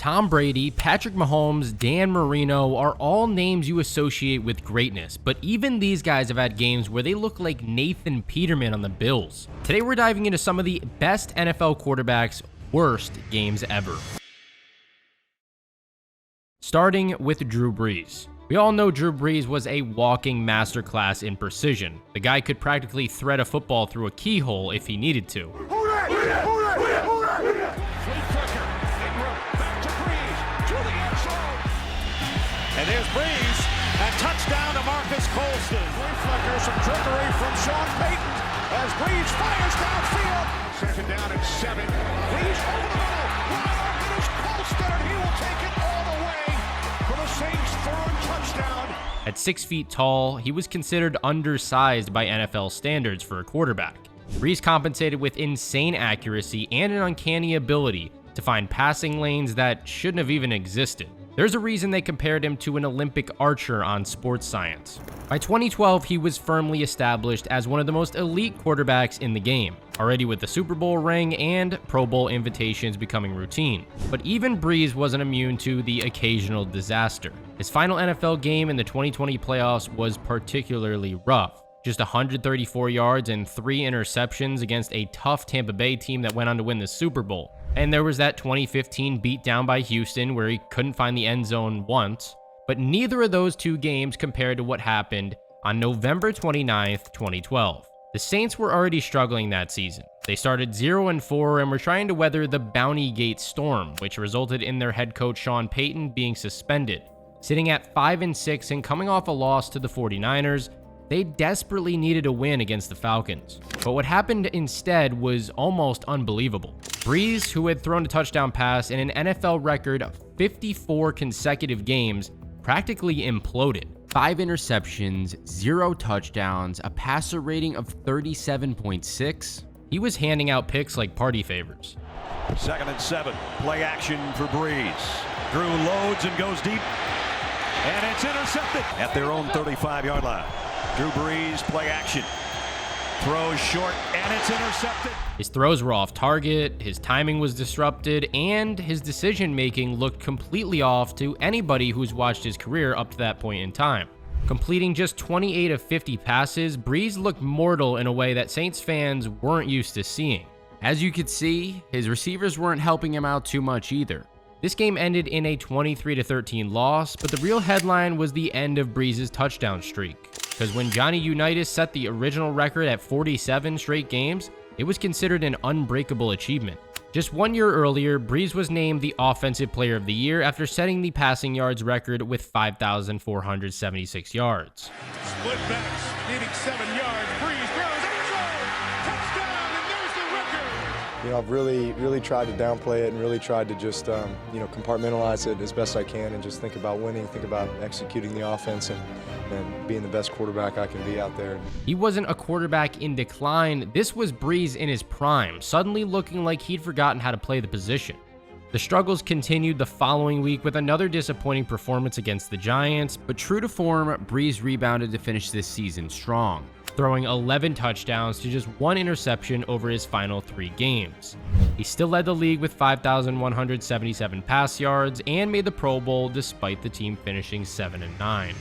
Tom Brady, Patrick Mahomes, Dan Marino are all names you associate with greatness, but even these guys have had games where they look like Nathan Peterman on the Bills. Today we're diving into some of the best NFL quarterbacks' worst games ever. Starting with Drew Brees. We all know Drew Brees was a walking masterclass in precision. The guy could practically thread a football through a keyhole if he needed to. And there's Brees, and touchdown to Marcus Colston. Flicker, some trickery from Sean Payton as Brees fires downfield. Second down and 7. Brees over the middle. Wide open is Colston, and he will take it all the way for the Saints' third touchdown. At 6 feet tall, he was considered undersized by NFL standards for a quarterback. Brees compensated with insane accuracy and an uncanny ability to find passing lanes that shouldn't have even existed. There's a reason they compared him to an Olympic archer on Sports Science. By 2012, he was firmly established as one of the most elite quarterbacks in the game, already with the Super Bowl ring and Pro Bowl invitations becoming routine. But even Brees wasn't immune to the occasional disaster. His final NFL game in the 2020 playoffs was particularly rough. Just 134 yards and 3 interceptions against a tough Tampa Bay team that went on to win the Super Bowl. And there was that 2015 beatdown by Houston where he couldn't find the end zone once. But neither of those two games compared to what happened on November 29th, 2012. The Saints were already struggling that season. They started 0-4 and were trying to weather the Bounty Gate storm, which resulted in their head coach Sean Payton being suspended. Sitting at 5-6 and coming off a loss to the 49ers, they desperately needed a win against the Falcons. But what happened instead was almost unbelievable. Brees, who had thrown a touchdown pass in an NFL record of 54 consecutive games, practically imploded. 5 interceptions, 0 touchdowns, a passer rating of 37.6. He was handing out picks like party favors. 2nd and 7. Play action for Brees. Drew loads and goes deep. And it's intercepted at their own 35-yard line. Drew Brees, play action. Throws short, and it's intercepted. His throws were off target, his timing was disrupted, and his decision-making looked completely off to anybody who's watched his career up to that point in time. Completing just 28 of 50 passes, Brees looked mortal in a way that Saints fans weren't used to seeing. As you could see, his receivers weren't helping him out too much either. This game ended in a 23-13 loss, but the real headline was the end of Brees' touchdown streak. Because when Johnny Unitas set the original record at 47 straight games, it was considered an unbreakable achievement. Just 1 year earlier, Brees was named the Offensive Player of the Year after setting the passing yards record with 5,476 yards. Split backs, needing 7 yards. Brees throws end zone. Touchdown, and there's the record. You know, I've really tried to downplay it and really tried to just, compartmentalize it as best I can and just think about winning, think about executing the offense and being the best quarterback I can be out there. He wasn't a quarterback in decline. This was Brees in his prime, suddenly looking like he'd forgotten how to play the position. The struggles continued the following week with another disappointing performance against the Giants, but true to form, Brees rebounded to finish this season strong, throwing 11 touchdowns to just 1 interception over his final 3 games. He still led the league with 5,177 pass yards and made the Pro Bowl despite the team finishing 7-9.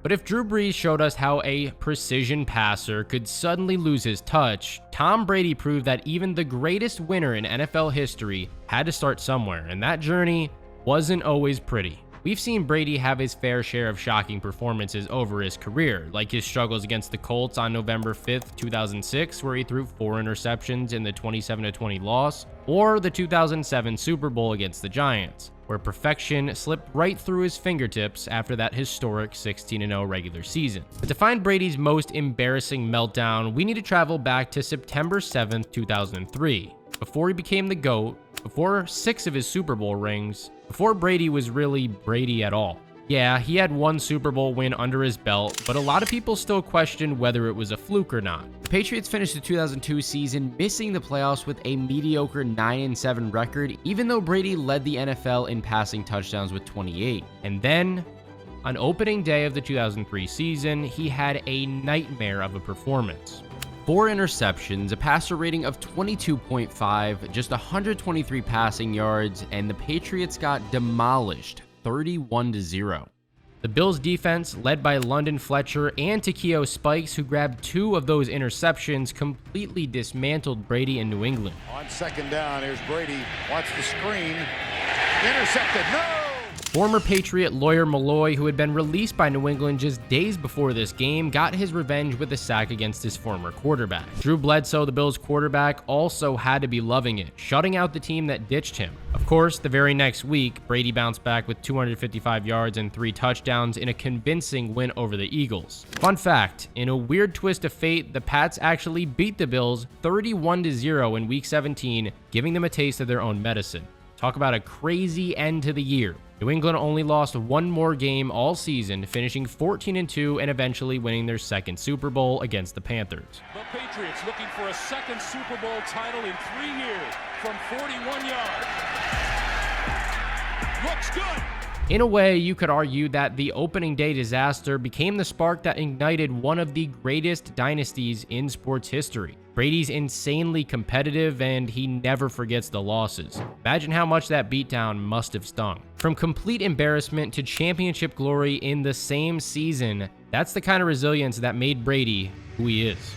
But if Drew Brees showed us how a precision passer could suddenly lose his touch, Tom Brady proved that even the greatest winner in NFL history had to start somewhere, and that journey wasn't always pretty. We've seen Brady have his fair share of shocking performances over his career, like his struggles against the Colts on November 5th, 2006, where he threw 4 interceptions in the 27-20 loss, or the 2007 Super Bowl against the Giants, where perfection slipped right through his fingertips after that historic 16-0 regular season. But to find Brady's most embarrassing meltdown, we need to travel back to September 7th, 2003, before he became the GOAT, before 6 of his Super Bowl rings, before Brady was really Brady at all. Yeah, he had 1 Super Bowl win under his belt, but a lot of people still questioned whether it was a fluke or not. The Patriots finished the 2002 season missing the playoffs with a mediocre 9-7 record, even though Brady led the NFL in passing touchdowns with 28. And then, on opening day of the 2003 season, he had a nightmare of a performance. 4 interceptions, a passer rating of 22.5, just 123 passing yards, and the Patriots got demolished 31-0. The Bills' defense, led by London Fletcher and Takeo Spikes, who grabbed 2 of those interceptions, completely dismantled Brady in New England. On second down, here's Brady. Watch the screen. Intercepted. No! Former Patriot lawyer Malloy, who had been released by New England just days before this game, got his revenge with a sack against his former quarterback. Drew Bledsoe, the Bills' quarterback, also had to be loving it, shutting out the team that ditched him. Of course, the very next week, Brady bounced back with 255 yards and 3 touchdowns in a convincing win over the Eagles. Fun fact, in a weird twist of fate, the Pats actually beat the Bills 31-0 in Week 17, giving them a taste of their own medicine. Talk about a crazy end to the year. New England only lost 1 more game all season, finishing 14-2 and eventually winning their 2nd Super Bowl against the Panthers. The Patriots looking for a 2nd Super Bowl title in 3 years from 41 yards. Looks good. In a way, you could argue that the opening day disaster became the spark that ignited one of the greatest dynasties in sports history. Brady's insanely competitive, and he never forgets the losses. Imagine how much that beatdown must have stung. From complete embarrassment to championship glory in the same season, that's the kind of resilience that made Brady who he is.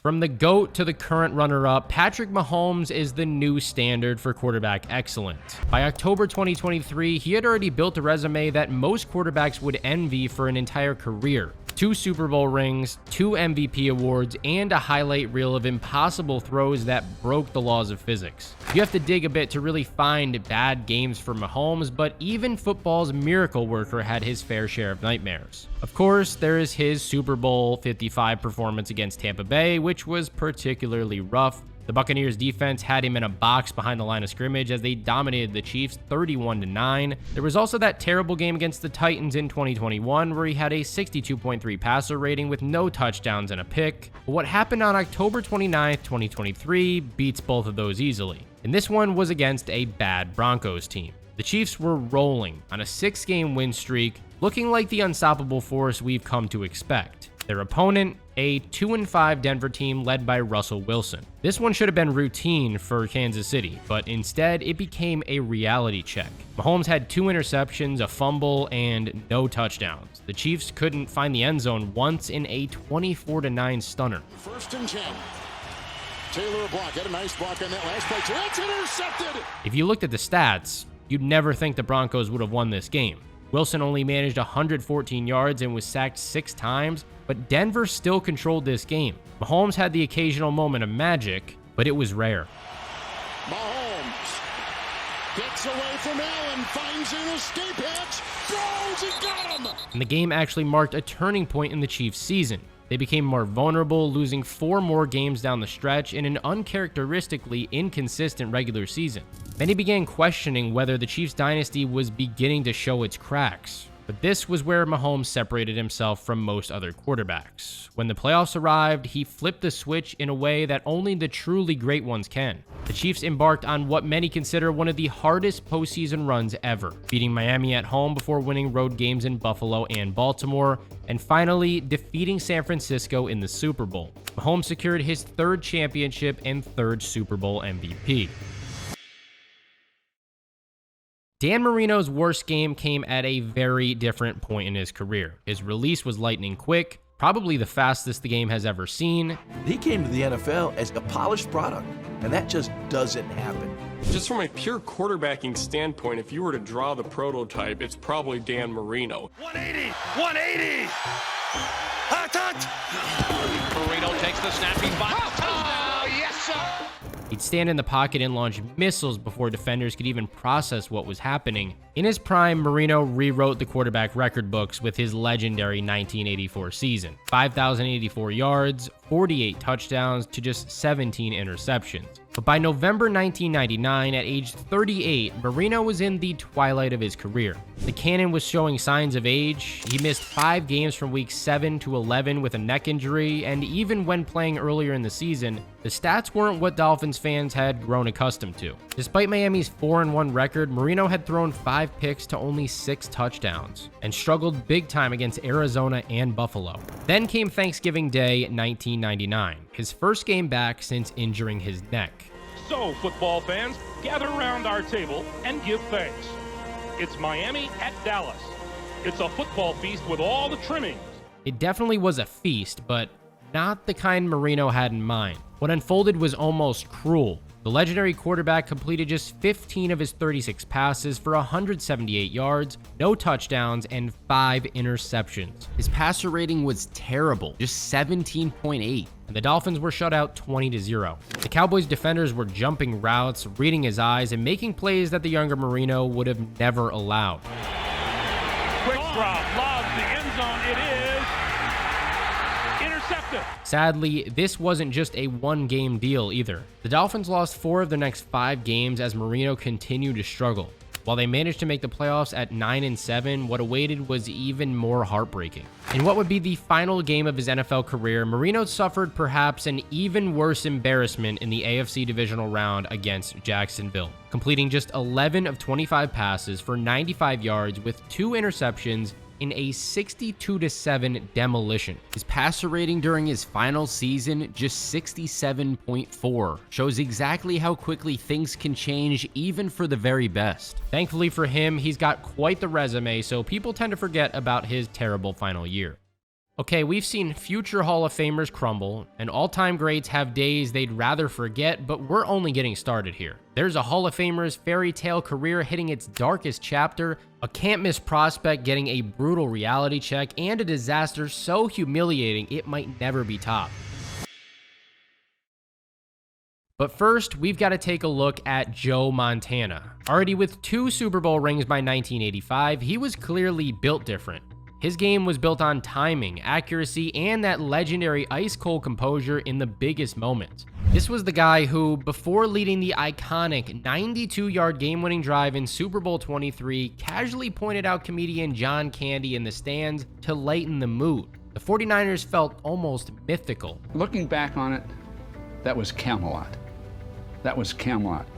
From the GOAT to the current runner-up, Patrick Mahomes is the new standard for quarterback excellence. By October 2023, he had already built a resume that most quarterbacks would envy for an entire career. 2 Super Bowl rings, 2 MVP awards, and a highlight reel of impossible throws that broke the laws of physics. You have to dig a bit to really find bad games for Mahomes, but even football's miracle worker had his fair share of nightmares. Of course, there is his Super Bowl 55 performance against Tampa Bay, which was particularly rough. The Buccaneers defense had him in a box behind the line of scrimmage as they dominated the Chiefs 31-9. There was also that terrible game against the Titans in 2021 where he had a 62.3 passer rating with no touchdowns and a pick. But what happened on October 29th, 2023 beats both of those easily. And this one was against a bad Broncos team. The Chiefs were rolling on a 6-game win streak, looking like the unstoppable force we've come to expect. Their opponent, a 2-5 Denver team led by Russell Wilson. This one should have been routine for Kansas City, but instead it became a reality check. Mahomes had 2 interceptions, a fumble, and no touchdowns. The Chiefs couldn't find the end zone once in a 24-9 stunner. 1st and 10. Taylor block, had a nice block on that last play. That's intercepted! If you looked at the stats, you'd never think the Broncos would have won this game. Wilson only managed 114 yards and was sacked 6 times, but Denver still controlled this game. Mahomes had the occasional moment of magic, but it was rare. Mahomes gets away from Allen, finds an escape hatch, throws, he got him! And the game actually marked a turning point in the Chiefs' season. They became more vulnerable, losing 4 more games down the stretch in an uncharacteristically inconsistent regular season. Many began questioning whether the Chiefs' dynasty was beginning to show its cracks. But this was where Mahomes separated himself from most other quarterbacks. When the playoffs arrived, he flipped the switch in a way that only the truly great ones can. The Chiefs embarked on what many consider one of the hardest postseason runs ever, beating Miami at home before winning road games in Buffalo and Baltimore, and finally defeating San Francisco in the Super Bowl. Mahomes secured his 3rd championship and 3rd Super Bowl MVP. Dan Marino's worst game came at a very different point in his career. His release was lightning quick, probably the fastest the game has ever seen. He came to the NFL as a polished product, and that just doesn't happen. Just from a pure quarterbacking standpoint, if you were to draw the prototype, it's probably Dan Marino. 180! 180! Hot touch! Marino takes the snap. He's by. Oh, yes, sir! He'd stand in the pocket and launch missiles before defenders could even process what was happening. In his prime, Marino rewrote the quarterback record books with his legendary 1984 season. 5,084 yards, 48 touchdowns to just 17 interceptions. But by November 1999, at age 38, Marino was in the twilight of his career. The cannon was showing signs of age. He missed 5 games from week 7 to 11 with a neck injury, and even when playing earlier in the season, the stats weren't what Dolphins fans had grown accustomed to. Despite Miami's 4-1 record, Marino had thrown 5 picks to only 6 touchdowns, and struggled big time against Arizona and Buffalo. Then came Thanksgiving Day 1999, his first game back since injuring his neck. So, football fans, gather around our table and give thanks. It's Miami at Dallas. It's a football feast with all the trimmings. It definitely was a feast, but not the kind Marino had in mind. What unfolded was almost cruel. The legendary quarterback completed just 15 of his 36 passes for 178 yards, no touchdowns, and 5 interceptions. His passer rating was terrible, just 17.8. And the Dolphins were shut out 20-0. The Cowboys defenders were jumping routes, reading his eyes, and making plays that the younger Marino would have never allowed. Quick drop, lobs the end zone. It is intercepted. Sadly, this wasn't just a one-game deal either. The Dolphins lost 4 of their next 5 games as Marino continued to struggle. While they managed to make the playoffs at 9-7, what awaited was even more heartbreaking. In what would be the final game of his NFL career, Marino suffered perhaps an even worse embarrassment in the AFC divisional round against Jacksonville, completing just 11 of 25 passes for 95 yards with 2 interceptions in a 62-7 demolition. His passer rating during his final season, just 67.4, shows exactly how quickly things can change even for the very best. Thankfully for him, he's got quite the resume, so people tend to forget about his terrible final year. Okay, we've seen future Hall of Famers crumble, and all-time greats have days they'd rather forget, but we're only getting started here. There's a Hall of Famer's fairy tale career hitting its darkest chapter, a can't-miss prospect getting a brutal reality check, and a disaster so humiliating it might never be topped. But first, we've got to take a look at Joe Montana. Already with 2 Super Bowl rings by 1985, he was clearly built different. His game was built on timing, accuracy, and that legendary ice-cold composure in the biggest moments. This was the guy who, before leading the iconic 92-yard game-winning drive in Super Bowl 23, casually pointed out comedian John Candy in the stands to lighten the mood. The 49ers felt almost mythical. Looking back on it, that was Camelot. That was Camelot.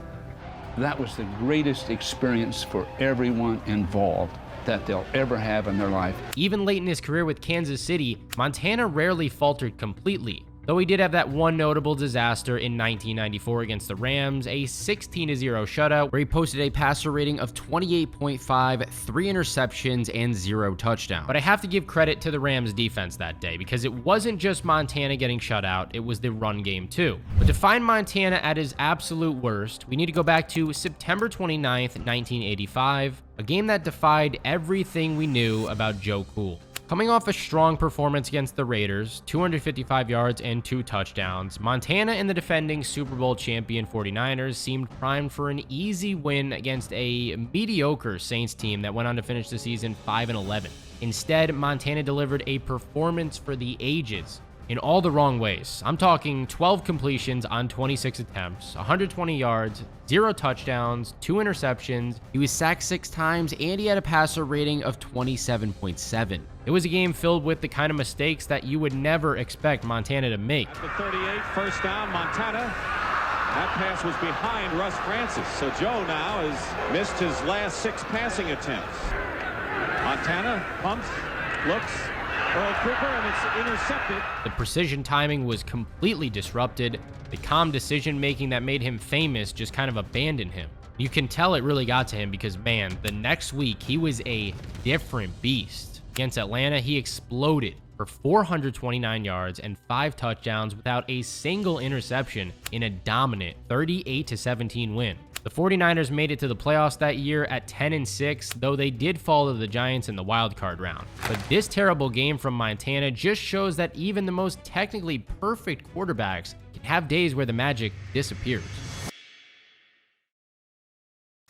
That was the greatest experience for everyone involved that they'll ever have in their life. Even late in his career with Kansas City, Montana rarely faltered completely, though he did have that one notable disaster in 1994 against the Rams, a 16-0 shutout where he posted a passer rating of 28.5, 3 interceptions, and 0 touchdowns. But I have to give credit to the Rams defense that day, because it wasn't just Montana getting shut out, it was the run game too. But to find Montana at his absolute worst, we need to go back to September 29th, 1985, a game that defied everything we knew about Joe Cool. Coming off a strong performance against the Raiders, 255 yards and 2 touchdowns, Montana and the defending Super Bowl champion 49ers seemed primed for an easy win against a mediocre Saints team that went on to finish the season 5-11. Instead, Montana delivered a performance for the ages in all the wrong ways. I'm talking 12 completions on 26 attempts, 120 yards, 0 touchdowns, 2 interceptions. He was sacked 6 times, and he had a passer rating of 27.7. It was a game filled with the kind of mistakes that you would never expect Montana to make. The 38, first down, Montana. That pass was behind Russ Francis, so Joe now has missed his last 6 passing attempts. Montana pumps, looks, Earl Cooper, and it's intercepted. The precision timing was completely disrupted. The calm decision-making that made him famous just kind of abandoned him. You can tell it really got to him because, man, the next week he was a different beast. Against Atlanta, he exploded for 429 yards and 5 touchdowns without a single interception in a dominant 38-17 win. The 49ers made it to the playoffs that year at 10-6, though they did fall to the Giants in the wildcard round. But this terrible game from Montana just shows that even the most technically perfect quarterbacks can have days where the magic disappears.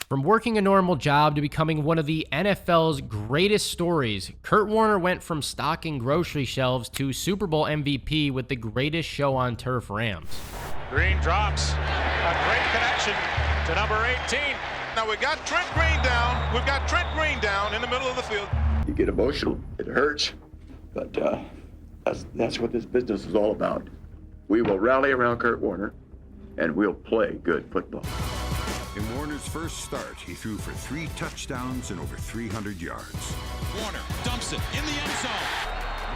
From working a normal job to becoming one of the NFL's greatest stories, Kurt Warner went from stocking grocery shelves to Super Bowl MVP with the greatest show on turf, Rams. Green drops. A great connection to number 18. Now we got Trent Green down. We've got Trent Green down in the middle of the field. You get emotional. It hurts. But that's what this business is all about. We will rally around Kurt Warner, and we'll play good football. In Warner's first start, he threw for 3 touchdowns and over 300 yards. Warner dumps it in the end zone.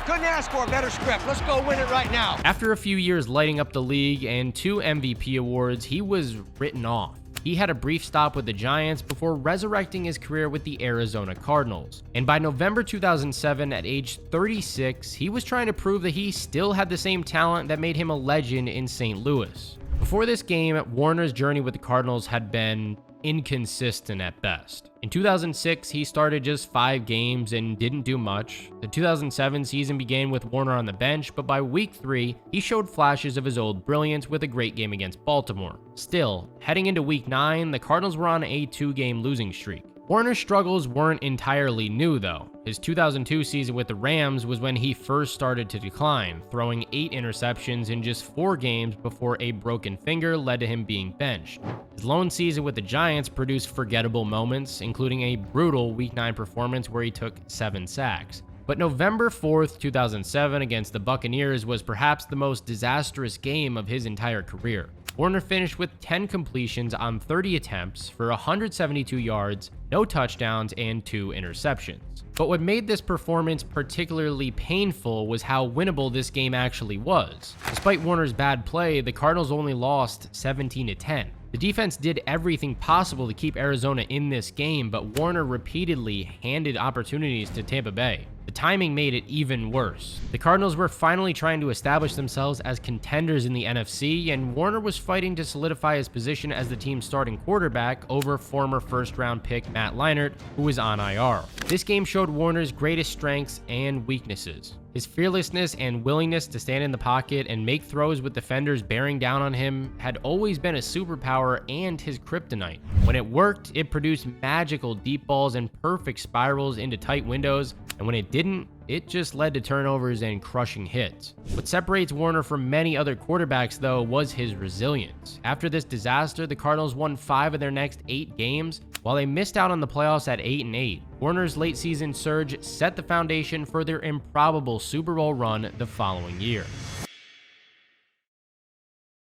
Couldn't ask for a better script. Let's go win it right now. After a few years lighting up the league and 2 MVP awards, he was written off. He had a brief stop with the Giants before resurrecting his career with the Arizona Cardinals. And by November 2007, at age 36, he was trying to prove that he still had the same talent that made him a legend in St. Louis. Before this game, Warner's journey with the Cardinals had been inconsistent at best. In 2006, he started just 5 games and didn't do much. The 2007 season began with Warner on the bench, but by week 3, he showed flashes of his old brilliance with a great game against Baltimore. Still, heading into week 9, the Cardinals were on a 2-game losing streak. Warner's struggles weren't entirely new though. His 2002 season with the Rams was when he first started to decline, throwing 8 interceptions in just 4 games before a broken finger led to him being benched. His lone season with the Giants produced forgettable moments, including a brutal Week 9 performance where he took 7 sacks. But November 4th, 2007 against the Buccaneers was perhaps the most disastrous game of his entire career. Warner finished with 10 completions on 30 attempts for 172 yards, no touchdowns, and 2 interceptions. But what made this performance particularly painful was how winnable this game actually was. Despite Warner's bad play, the Cardinals only lost 17-10. The defense did everything possible to keep Arizona in this game, but Warner repeatedly handed opportunities to Tampa Bay. The timing made it even worse. The Cardinals were finally trying to establish themselves as contenders in the NFC, and Warner was fighting to solidify his position as the team's starting quarterback over former first-round pick Matt Leinart, who was on IR. This game showed Warner's greatest strengths and weaknesses. His fearlessness and willingness to stand in the pocket and make throws with defenders bearing down on him had always been a superpower and his kryptonite. When it worked, it produced magical deep balls and perfect spirals into tight windows, and when it didn't, it just led to turnovers and crushing hits. What separates Warner from many other quarterbacks, though, was his resilience. After this disaster, the Cardinals won 5 of their next 8 games, while they missed out on the playoffs at 8-8. Warner's late season surge set the foundation for their improbable Super Bowl run the following year.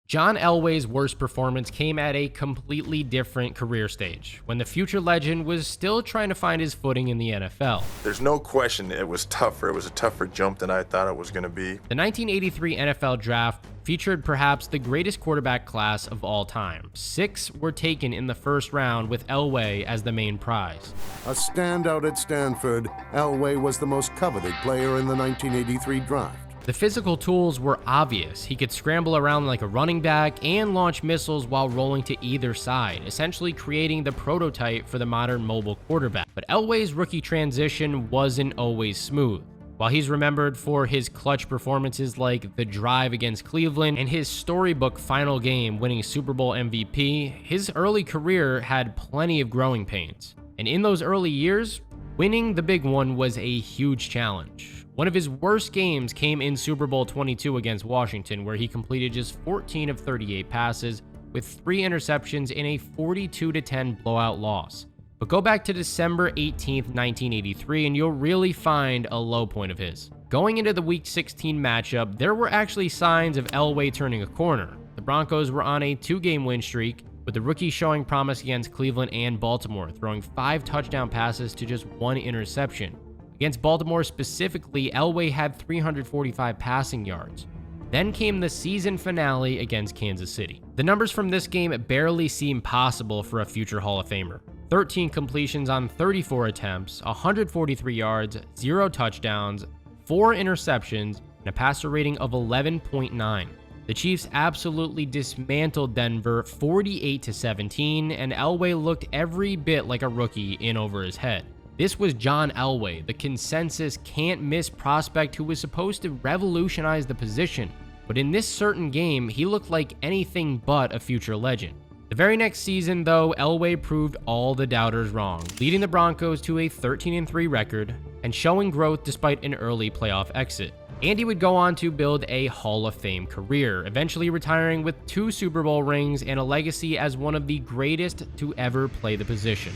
John Elway's worst performance came at a completely different career stage, when the future legend was still trying to find his footing in the NFL. There's no question it was tougher. It was a tougher jump than I thought it was going to be. The 1983 NFL Draft featured perhaps the greatest quarterback class of all time. 6 were taken in the first round, with Elway as the main prize. A standout at Stanford, Elway was the most coveted player in the 1983 draft. The physical tools were obvious. He could scramble around like a running back and launch missiles while rolling to either side, essentially creating the prototype for the modern mobile quarterback. But Elway's rookie transition wasn't always smooth. While he's remembered for his clutch performances like the drive against Cleveland and his storybook final game winning Super Bowl MVP, his early career had plenty of growing pains. And in those early years, winning the big one was a huge challenge. One of his worst games came in Super Bowl 22 against Washington, where he completed just 14 of 38 passes with 3 interceptions in a 42-10 blowout loss. But go back to December 18th, 1983, and you'll really find a low point of his. Going into the Week 16 matchup, there were actually signs of Elway turning a corner. The Broncos were on a 2-game win streak, with the rookie showing promise against Cleveland and Baltimore, throwing 5 touchdown passes to just 1 interception. Against Baltimore specifically, Elway had 345 passing yards. Then came the season finale against Kansas City. The numbers from this game barely seem possible for a future Hall of Famer. 13 completions on 34 attempts, 143 yards, 0 touchdowns, 4 interceptions, and a passer rating of 11.9. The Chiefs absolutely dismantled Denver 48-17, and Elway looked every bit like a rookie in over his head. This was John Elway, the consensus can't-miss prospect who was supposed to revolutionize the position, but in this certain game, he looked like anything but a future legend. The very next season, though, Elway proved all the doubters wrong, leading the Broncos to a 13-3 record and showing growth despite an early playoff exit. And he would go on to build a Hall of Fame career, eventually retiring with 2 Super Bowl rings and a legacy as one of the greatest to ever play the position.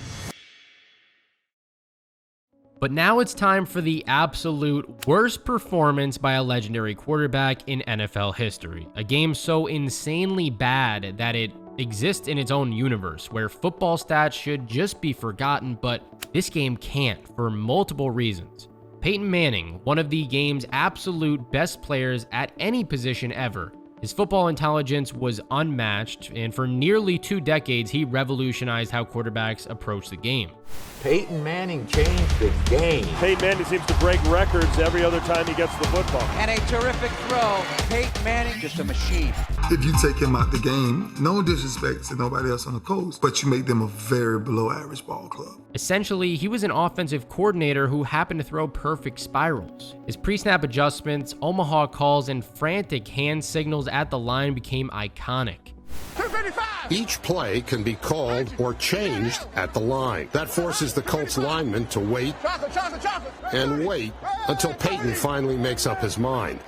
But now it's time for the absolute worst performance by a legendary quarterback in NFL history. A game so insanely bad that it exists in its own universe, where football stats should just be forgotten, but this game can't for multiple reasons. Peyton Manning, one of the game's absolute best players at any position ever. His football intelligence was unmatched, and for nearly 2 decades, he revolutionized how quarterbacks approach the game. Peyton Manning changed the game. Peyton Manning seems to break records every other time he gets the football. And a terrific throw. Peyton Manning, just a machine. If you take him out the game, no disrespect to nobody else on the coast, but you make them a very below average ball club. Essentially, he was an offensive coordinator who happened to throw perfect spirals. His pre-snap adjustments, Omaha calls, and frantic hand signals at the line became iconic. Each play can be called or changed at the line. That forces the Colts lineman to wait and wait until Peyton finally makes up his mind.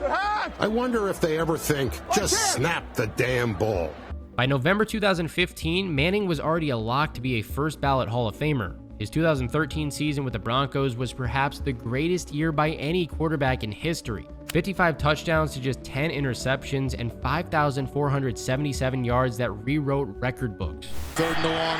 I wonder if they ever think, just snap the damn ball. By November 2015, Manning was already a lock to be a first ballot Hall of Famer. His 2013 season with the Broncos was perhaps the greatest year by any quarterback in history. 55 touchdowns to just 10 interceptions and 5,477 yards that rewrote record books. 3rd and long,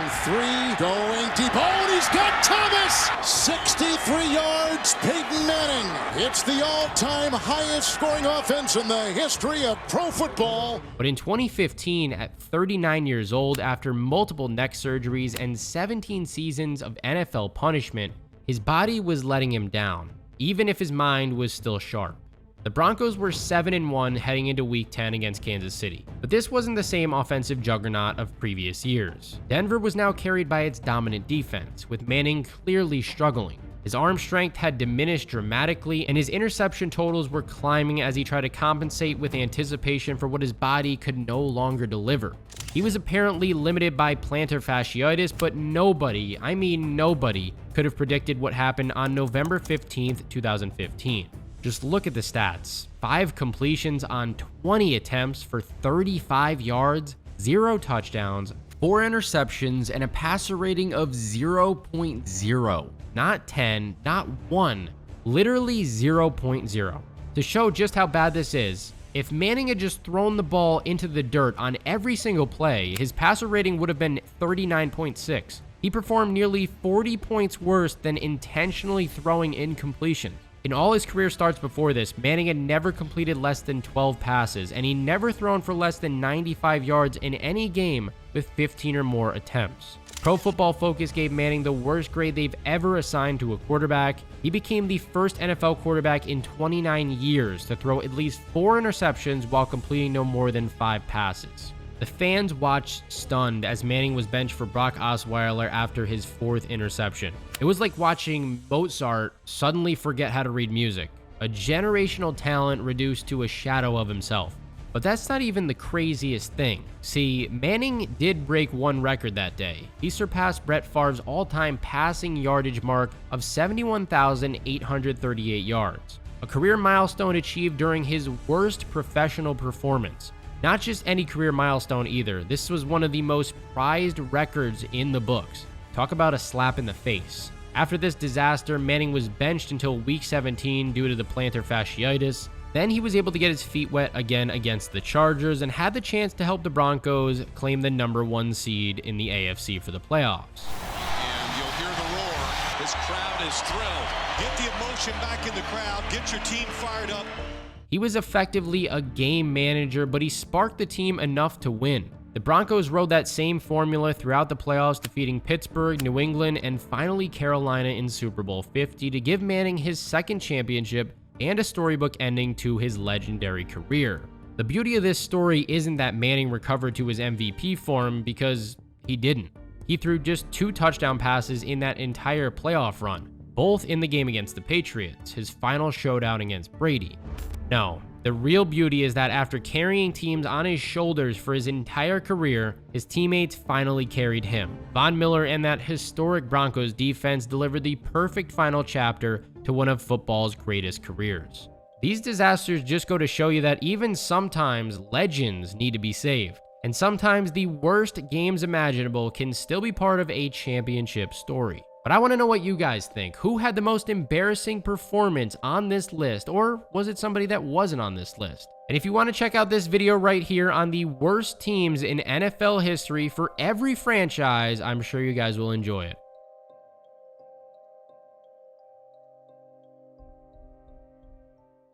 3, going deep. Oh, and he's got Thomas! 63 yards, Peyton Manning. It's the all-time highest scoring offense in the history of pro football. But in 2015, at 39 years old, after multiple neck surgeries and 17 seasons of NFL punishment, his body was letting him down, even if his mind was still sharp. The Broncos were 7-1 heading into Week 10 against Kansas City, but this wasn't the same offensive juggernaut of previous years. Denver was now carried by its dominant defense, with Manning clearly struggling. His arm strength had diminished dramatically, and his interception totals were climbing as he tried to compensate with anticipation for what his body could no longer deliver. He was apparently limited by plantar fasciitis, but nobody, I mean nobody, could have predicted what happened on November 15th, 2015. Just look at the stats. 5 completions on 20 attempts for 35 yards, 0 touchdowns, 4 interceptions, and a passer rating of 0.0. Not 10, not 1, literally 0.0. To show just how bad this is, if Manning had just thrown the ball into the dirt on every single play, his passer rating would have been 39.6. He performed nearly 40 points worse than intentionally throwing incompletions. In all his career starts before this, Manning had never completed less than 12 passes, and he never thrown for less than 95 yards in any game with 15 or more attempts. Pro Football Focus gave Manning the worst grade they've ever assigned to a quarterback. He became the first NFL quarterback in 29 years to throw at least 4 interceptions while completing no more than 5 passes. The fans watched stunned as Manning was benched for Brock Osweiler after his 4th interception. It was like watching Mozart suddenly forget how to read music, a generational talent reduced to a shadow of himself. But that's not even the craziest thing. See, Manning did break one record that day. He surpassed Brett Favre's all-time passing yardage mark of 71,838 yards, a career milestone achieved during his worst professional performance. Not just any career milestone either. This was one of the most prized records in the books. Talk about a slap in the face. After this disaster, Manning was benched until Week 17 due to the plantar fasciitis. Then he was able to get his feet wet again against the Chargers and had the chance to help the Broncos claim the #1 seed in the AFC for the playoffs. And you'll hear the roar. This crowd is thrilled. Get the emotion back in the crowd. Get your team fired up. He was effectively a game manager, but he sparked the team enough to win. The Broncos rode that same formula throughout the playoffs, defeating Pittsburgh, New England, and finally Carolina in Super Bowl 50 to give Manning his 2nd championship and a storybook ending to his legendary career. The beauty of this story isn't that Manning recovered to his MVP form, because he didn't. He threw just 2 touchdown passes in that entire playoff run, both in the game against the Patriots, his final showdown against Brady. No, The real beauty is that after carrying teams on his shoulders for his entire career, his teammates finally carried him. Von Miller and that historic Broncos defense delivered the perfect final chapter to one of football's greatest careers. These disasters just go to show you that even sometimes legends need to be saved, and sometimes the worst games imaginable can still be part of a championship story. But I want to know what you guys think. Who had the most embarrassing performance on this list, or was it somebody that wasn't on this list? And if you want to check out this video right here on the worst teams in NFL history for every franchise, I'm sure you guys will enjoy it.